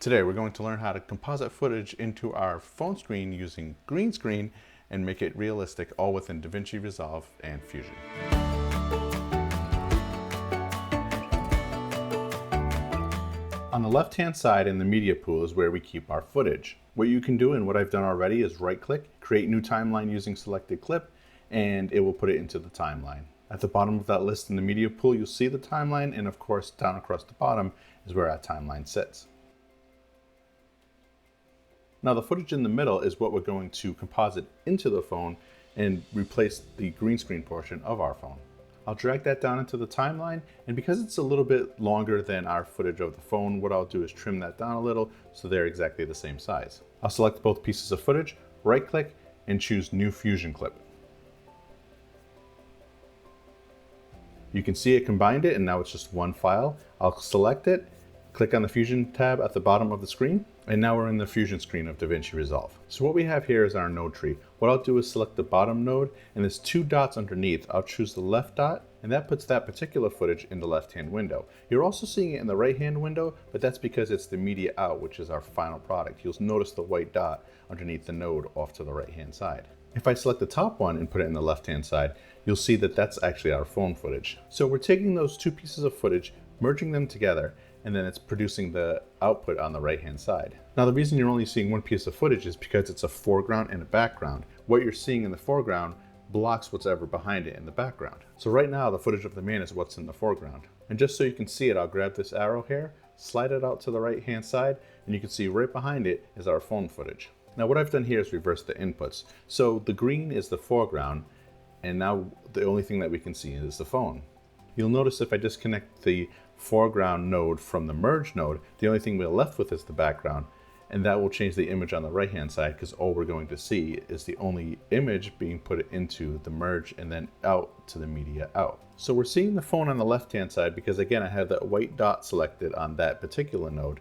Today we're going to learn how to composite footage into our phone screen using green screen and make it realistic, all within DaVinci Resolve and Fusion. On the left hand side in the media pool is where we keep our footage. What you can do, and what I've done already, is right click, create new timeline using selected clip, and it will put it into the timeline. At the bottom of that list in the media pool you'll see the timeline, and of course down across the bottom is where our timeline sits. Now the footage in the middle is what we're going to composite into the phone and replace the green screen portion of our phone. I'll drag that down into the timeline, and because it's a little bit longer than our footage of the phone, what I'll do is trim that down a little so they're exactly the same size. I'll select both pieces of footage, right click, and choose New Fusion Clip. You can see it combined it, and now it's just one file. I'll select it, click on the Fusion tab at the bottom of the screen, and now we're in the Fusion screen of DaVinci Resolve. So what we have here is our node tree. What I'll do is select the bottom node, and there's two dots underneath. I'll choose the left dot, and that puts that particular footage in the left-hand window. You're also seeing it in the right-hand window, but that's because it's the media out, which is our final product. You'll notice the white dot underneath the node off to the right-hand side. If I select the top one and put it in the left-hand side, you'll see that that's actually our phone footage. So we're taking those two pieces of footage, merging them together, and then it's producing the output on the right hand side. Now the reason you're only seeing one piece of footage is because it's a foreground and a background. What you're seeing in the foreground blocks what's ever behind it in the background. So right now the footage of the man is what's in the foreground. And just so you can see it, I'll grab this arrow here, slide it out to the right hand side, and you can see right behind it is our phone footage. Now what I've done here is reverse the inputs. So the green is the foreground, and now the only thing that we can see is the phone. You'll notice if I disconnect the foreground node from the merge node, the only thing we're left with is the background, and that will change the image on the right hand side because all we're going to see is the only image being put into the merge and then out to the media out. So we're seeing the phone on the left hand side because again I have that white dot selected on that particular node.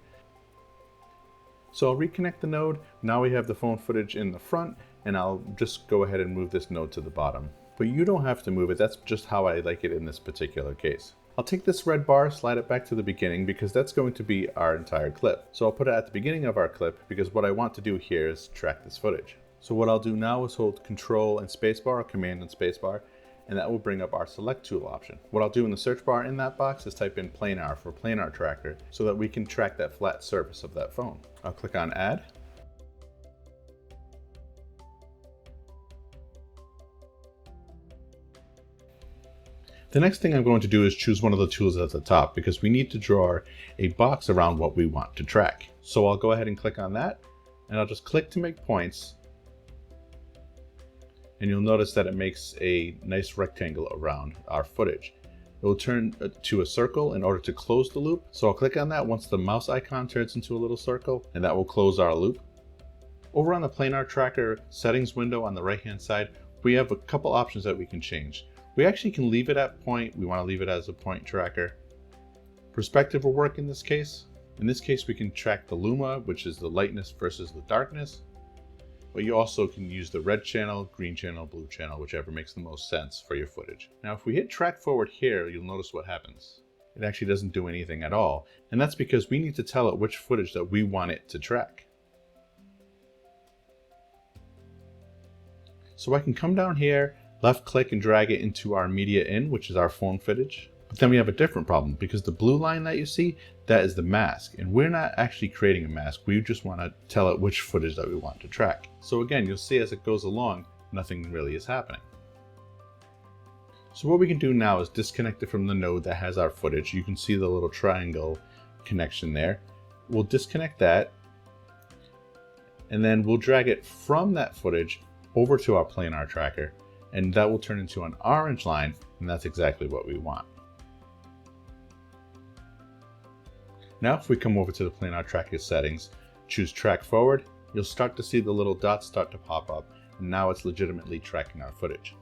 So I'll reconnect the node. Now we have the phone footage in the front, and I'll just go ahead and move this node to the bottom. But you don't have to move it, that's just how I like it in this particular case. I'll take this red bar, slide it back to the beginning because that's going to be our entire clip. So I'll put it at the beginning of our clip because what I want to do here is track this footage. So what I'll do now is hold Control and Spacebar, or Command and Spacebar, and that will bring up our Select Tool option. What I'll do in the search bar in that box is type in planar for planar tracker so that we can track that flat surface of that phone. I'll click on Add. The next thing I'm going to do is choose one of the tools at the top because we need to draw a box around what we want to track. So I'll go ahead and click on that, and I'll just click to make points. And you'll notice that it makes a nice rectangle around our footage. It will turn to a circle in order to close the loop. So I'll click on that once the mouse icon turns into a little circle, and that will close our loop. Over on the planar tracker settings window on the right hand side, we have a couple options that we can change. We actually can leave it at point. We want to leave it as a point tracker. Perspective will work in this case. In this case, we can track the luma, which is the lightness versus the darkness. But you also can use the red channel, green channel, blue channel, whichever makes the most sense for your footage. Now, if we hit track forward here, you'll notice what happens. It actually doesn't do anything at all. And that's because we need to tell it which footage that we want it to track. So I can come down here, left click and drag it into our media in, which is our phone footage. But then we have a different problem because the blue line that you see, that is the mask. And we're not actually creating a mask. We just want to tell it which footage that we want to track. So again, you'll see as it goes along, nothing really is happening. So what we can do now is disconnect it from the node that has our footage. You can see the little triangle connection there. We'll disconnect that, and then we'll drag it from that footage over to our planar tracker. And that will turn into an orange line, and that's exactly what we want. Now if we come over to the planar tracker settings, choose track forward, you'll start to see the little dots start to pop up, and now it's legitimately tracking our footage.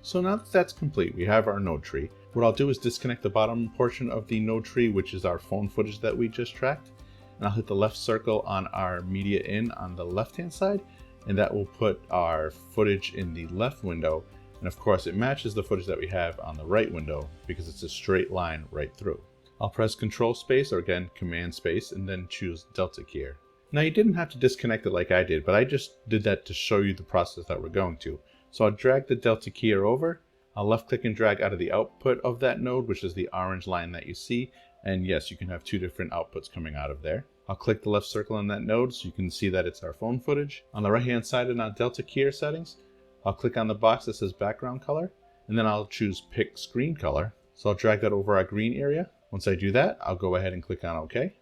So now that that's complete, we have our node tree. What I'll do is disconnect the bottom portion of the node tree, which is our phone footage that we just tracked. And I'll hit the left circle on our media in on the left hand side, and that will put our footage in the left window, And of course, it matches the footage that we have on the right window because it's a straight line right through. I'll press Control space, or again, Command space, and then choose Delta key here. Now you didn't have to disconnect it like I did, but I just did that to show you the process that we're going to. So I'll drag the Delta key here over. I'll left click and drag out of the output of that node, which is the orange line that you see. And yes, you can have two different outputs coming out of there. I'll click the left circle on that node so you can see that it's our phone footage. On the right hand side in our Delta key here settings, I'll click on the box that says background color, and then I'll choose pick screen color. So I'll drag that over our green area. Once I do that, I'll go ahead and click on OK.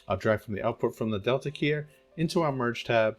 I'll drag from the output from the Delta key here into our merge tab.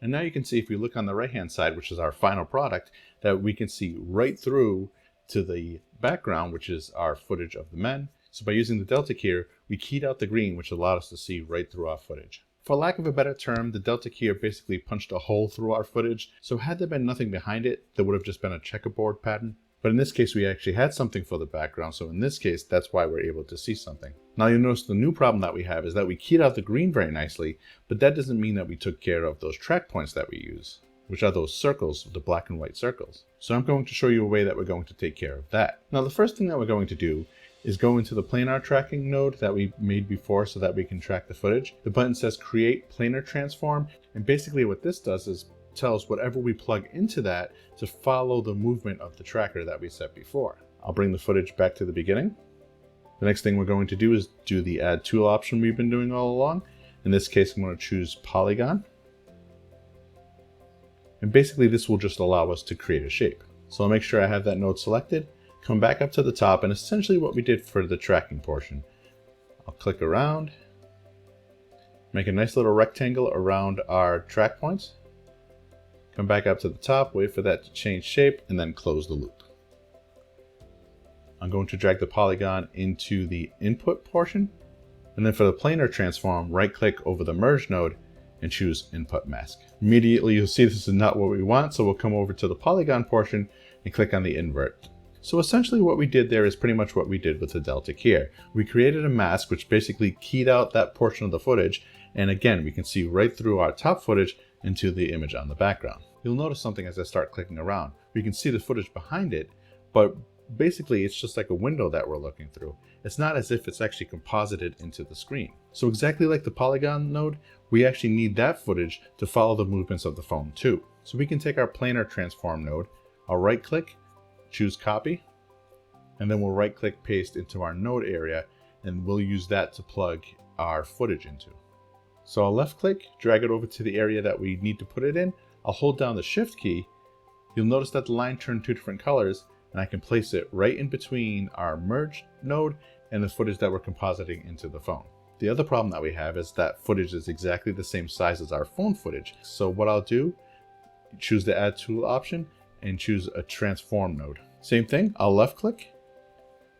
And now you can see if we look on the right hand side, which is our final product, that we can see right through to the background, which is our footage of the men. So by using the Delta key here, we keyed out the green, which allowed us to see right through our footage. For lack of a better term, the Delta key here basically punched a hole through our footage. So had there been nothing behind it, there would have just been a checkerboard pattern. But in this case, we actually had something for the background. So in this case, that's why we're able to see something. Now you'll notice the new problem that we have is that we keyed out the green very nicely, but that doesn't mean that we took care of those track points that we use, which are those circles, the black and white circles. So I'm going to show you a way that we're going to take care of that. Now the first thing that we're going to do is go into the planar tracking node that we made before so that we can track the footage. The button says create planar transform, and basically what this does is tells whatever we plug into that to follow the movement of the tracker that we set before. I'll bring the footage back to the beginning. The next thing we're going to do is do the add tool option we've been doing all along. In this case, I'm going to choose polygon. And basically this will just allow us to create a shape. So I'll make sure I have that node selected, come back up to the top, and essentially what we did for the tracking portion. I'll click around, make a nice little rectangle around our track points. Come back up to the top, wait for that to change shape, and then close the loop. I'm going to drag the polygon into the input portion. And then for the planar transform, right click over the merge node and choose input mask. Immediately you'll see this is not what we want, so we'll come over to the polygon portion and click on the invert. So essentially what we did there is pretty much what we did with the Delta key here. We created a mask which basically keyed out that portion of the footage, and again we can see right through our top footage into the image on the background. You'll notice something as I start clicking around. We can see the footage behind it, but basically it's just like a window that we're looking through. It's not as if it's actually composited into the screen. So exactly like the polygon node, we actually need that footage to follow the movements of the phone too. So we can take our planar transform node, I'll right click, choose copy, and then we'll right click paste into our node area, and we'll use that to plug our footage into. So I'll left click, drag it over to the area that we need to put it in. I'll hold down the shift key. You'll notice that the line turned two different colors, and I can place it right in between our merge node and the footage that we're compositing into the phone. The other problem that we have is that footage is exactly the same size as our phone footage. So what I'll do, choose the add tool option and choose a transform node. Same thing, I'll left click,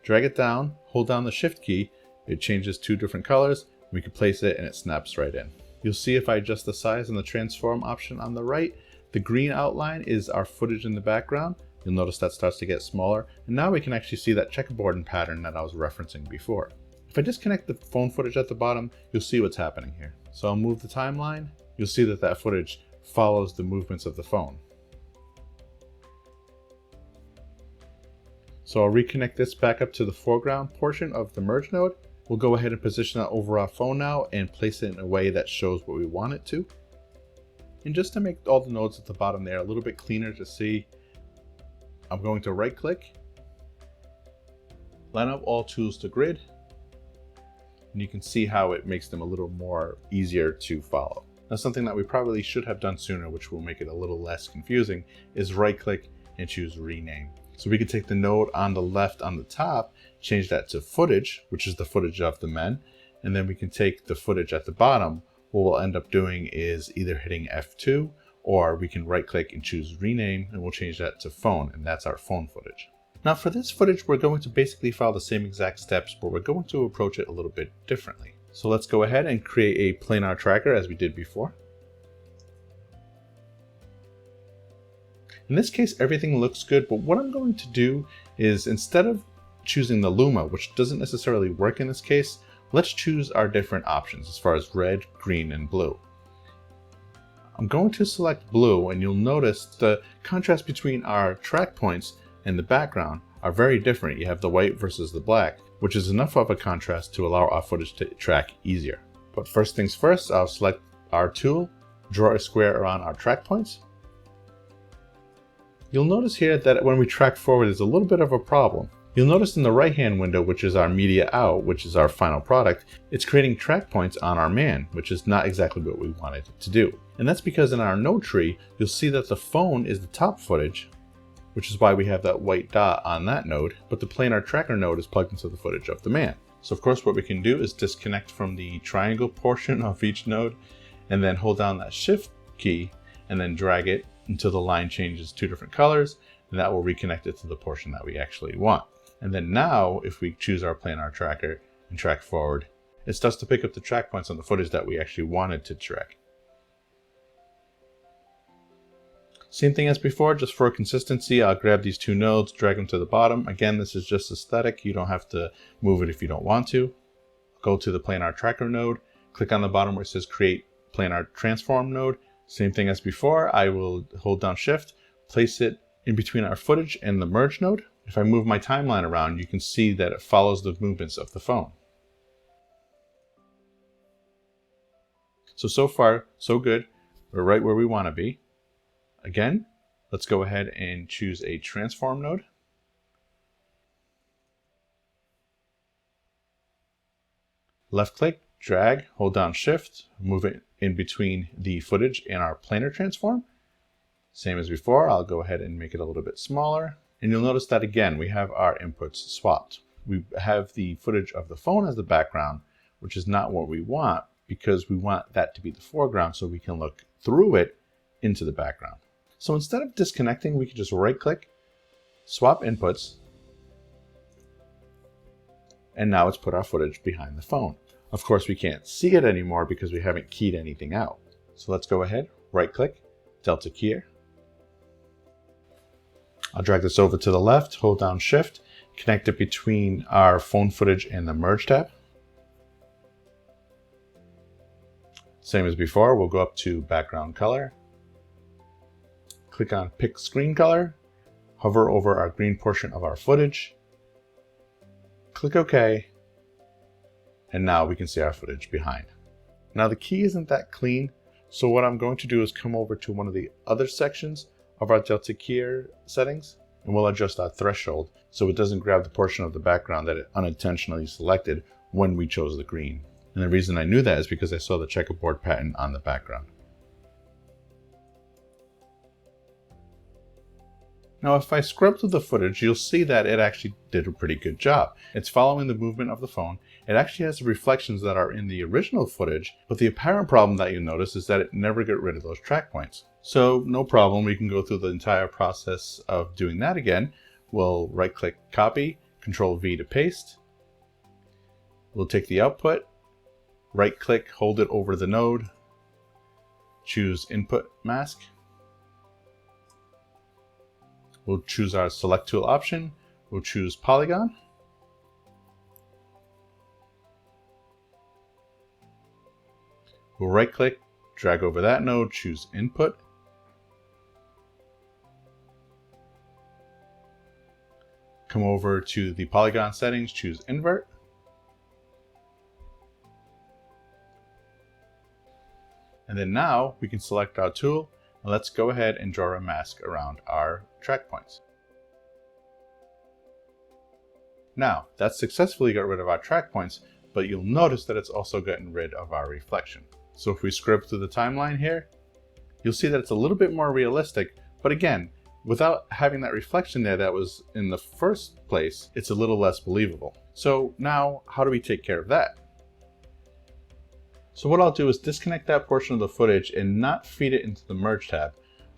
drag it down, hold down the shift key. It changes two different colors. We can place it and it snaps right in. You'll see if I adjust the size and the transform option on the right, the green outline is our footage in the background. You'll notice that starts to get smaller. And now we can actually see that checkerboard pattern that I was referencing before. If I disconnect the phone footage at the bottom, you'll see what's happening here. So I'll move the timeline. You'll see that that footage follows the movements of the phone. So I'll reconnect this back up to the foreground portion of the merge node. We'll go ahead and position that over our phone now and place it in a way that shows what we want it to. And just to make all the nodes at the bottom there a little bit cleaner to see, I'm going to right click, line up all tools to grid, and you can see how it makes them a little more easier to follow. Now something that we probably should have done sooner, which will make it a little less confusing, is right click and choose rename. So we can take the node on the left on the top, change that to footage, which is the footage of the men, and then we can take the footage at the bottom. What we'll end up doing is either hitting F2, or we can right click and choose rename, and we'll change that to phone, and that's our phone footage. Now for this footage, we're going to basically follow the same exact steps, but we're going to approach it a little bit differently. So let's go ahead and create a planar tracker as we did before. In this case, everything looks good, but what I'm going to do is, instead of choosing the luma, which doesn't necessarily work in this case, let's choose our different options as far as red, green, and blue. I'm going to select blue, and you'll notice the contrast between our track points and the background are very different. You have the white versus the black, which is enough of a contrast to allow our footage to track easier. But first things first, I'll select our tool, draw a square around our track points. You'll notice here that when we track forward, there's a little bit of a problem. You'll notice in the right-hand window, which is our media out, which is our final product, it's creating track points on our man, which is not exactly what we wanted it to do. And that's because in our node tree, you'll see that the phone is the top footage, which is why we have that white dot on that node, but the planar tracker node is plugged into the footage of the man. So of course, what we can do is disconnect from the triangle portion of each node, and then hold down that shift key, and then drag it until the line changes 2 different colors, and that will reconnect it to the portion that we actually want. And then now, if we choose our planar tracker and track forward, it starts to pick up the track points on the footage that we actually wanted to track. Same thing as before, just for consistency, I'll grab these 2 nodes, drag them to the bottom. Again, this is just aesthetic. You don't have to move it if you don't want to. Go to the planar tracker node, click on the bottom where it says create planar transform node. Same thing as before, I will hold down shift, place it in between our footage and the merge node. If I move my timeline around, you can see that it follows the movements of the phone. So far, so good. We're right where we want to be. Again, let's go ahead and choose a transform node. Left click, drag, hold down shift, move it in between the footage and our planar transform. Same as before, I'll go ahead and make it a little bit smaller. And you'll notice that again, we have our inputs swapped. We have the footage of the phone as the background, which is not what we want because we want that to be the foreground so we can look through it into the background. So instead of disconnecting, we can just right click, swap inputs, and now it's put our footage behind the phone. Of course, we can't see it anymore because we haven't keyed anything out. So let's go ahead, right click, delta keyer. I'll drag this over to the left, hold down shift, connect it between our phone footage and the merge tab. Same as before, we'll go up to background color, click on pick screen color, hover over our green portion of our footage, click OK, and now we can see our footage behind. Now the key isn't that clean, so what I'm going to do is come over to one of the other sections of our delta keyer settings, and we'll adjust our threshold so it doesn't grab the portion of the background that it unintentionally selected when we chose the green. And the reason I knew that is because I saw the checkerboard pattern on the background. Now, if I scrub through the footage, you'll see that it actually did a pretty good job. It's following the movement of the phone. It actually has the reflections that are in the original footage, but the apparent problem that you notice is that it never got rid of those track points. So no problem, we can go through the entire process of doing that again. We'll right click copy, Control V to paste. We'll take the output, right click, hold it over the node, choose input mask. We'll choose our select tool option. We'll choose polygon. We'll right click, drag over that node, choose input. Come over to the polygon settings, choose invert. And then now we can select our tool. And let's go ahead and draw a mask around our track points. Now, that successfully got rid of our track points, but you'll notice that it's also gotten rid of our reflection. So if we scrub through the timeline here, you'll see that it's a little bit more realistic, but again, without having that reflection there that was in the first place, it's a little less believable. So now, how do we take care of that? So what I'll do is disconnect that portion of the footage and not feed it into the merge tab.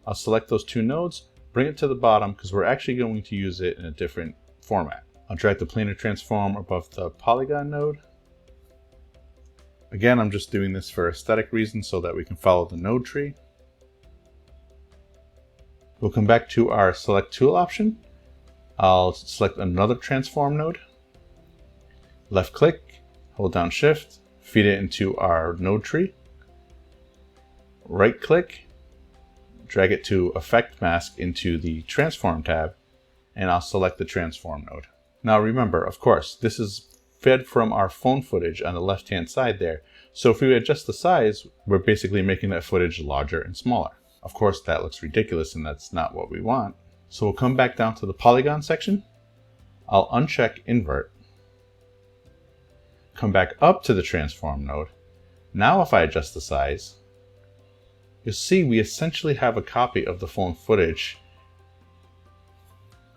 I'll select those 2 nodes, bring it to the bottom because we're actually going to use it in a different format. I'll drag the planar transform above the polygon node. Again, I'm just doing this for aesthetic reasons so that we can follow the node tree. We'll come back to our select tool option. I'll select another transform node. Left click, hold down shift, feed it into our node tree. Right click, drag it to Effect Mask into the Transform tab, and I'll select the Transform node. Now remember, of course, this is fed from our phone footage on the left-hand side there. So if we adjust the size, we're basically making that footage larger and smaller. Of course, that looks ridiculous and that's not what we want. So we'll come back down to the polygon section. I'll uncheck invert. Come back up to the transform node. Now if I adjust the size, you'll see we essentially have a copy of the phone footage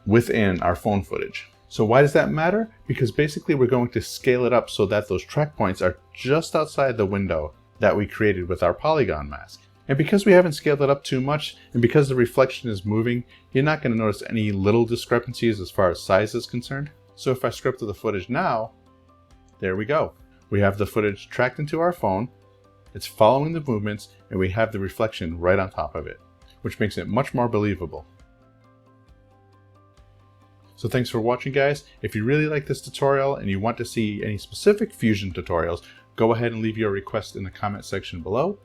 within our phone footage. So why does that matter? Because basically we're going to scale it up so that those track points are just outside the window that we created with our polygon mask. And because we haven't scaled it up too much, and because the reflection is moving, you're not going to notice any little discrepancies as far as size is concerned. So if I script to the footage now, there we go. We have the footage tracked into our phone, it's following the movements, and we have the reflection right on top of it, which makes it much more believable. So thanks for watching, guys. If you really like this tutorial and you want to see any specific Fusion tutorials, go ahead and leave your request in the comment section below.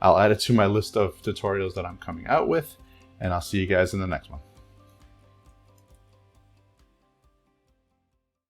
I'll add it to my list of tutorials that I'm coming out with, and I'll see you guys in the next one.